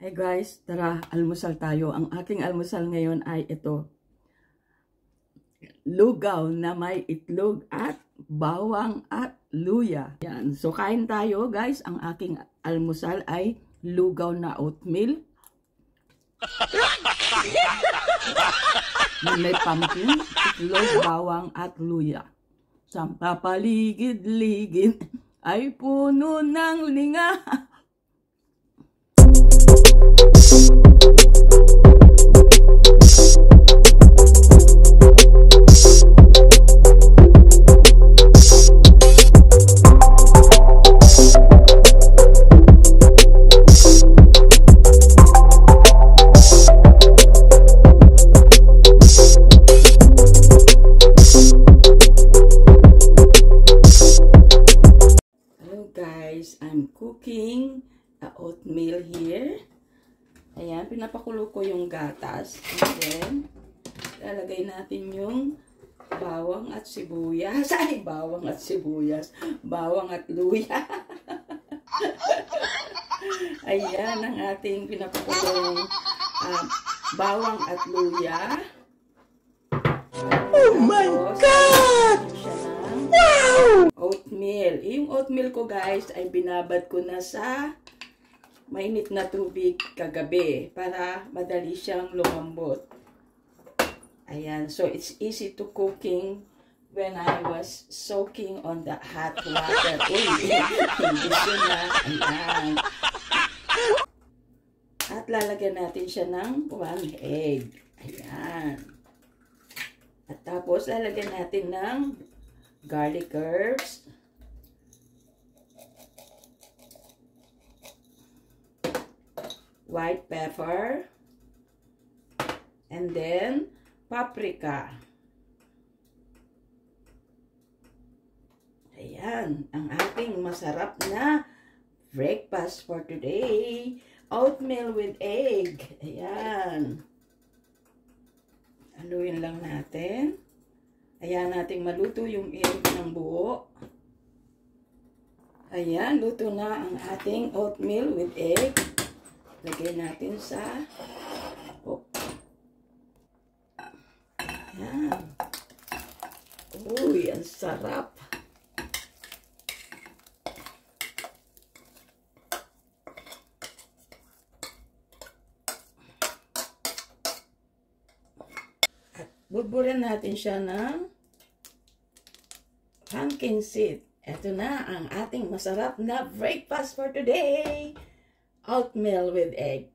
Hey guys, tara, almusal tayo. Ang aking almusal ngayon ay ito. Lugaw na may itlog at bawang at luya. Yan. So kain tayo guys. Ang aking almusal ay lugaw na oatmeal. Na may pumpkin, itlog, bawang at luya. Sa papaligid-ligid ay puno ng linga. Guys, I'm cooking a oatmeal here. Ayan, pinapakulo ko yung gatas. And then, lalagay natin yung bawang at sibuyas. Ay, bawang at sibuyas. Bawang at luya. Ayan, ang ating pinapakulong bawang at luya. Oh my God! Wow! Oatmeal. Yung oatmeal ko guys ay binabad ko na sa mainit na tubig kagabi para madali siyang lumambot. Ayan. So it's easy to cooking when I was soaking on the hot water. Uy, hindi siya na. Ayan. At lalagyan natin siya ng 1 egg. Ayan. At tapos lalagyan natin ng garlic herbs, white pepper, and then paprika. Ayan, ang ating masarap na breakfast for today. Oatmeal with egg. Ayan. Haluin lang natin. Ayan nating maluto yung egg ng buo. Ayan, luto na ang ating oatmeal with egg. Lagay natin sa Ayan. Uy, ang sarap. At buburan natin siya ng pumpkin seed. Ito na ang ating masarap na breakfast for today. Oatmeal with egg.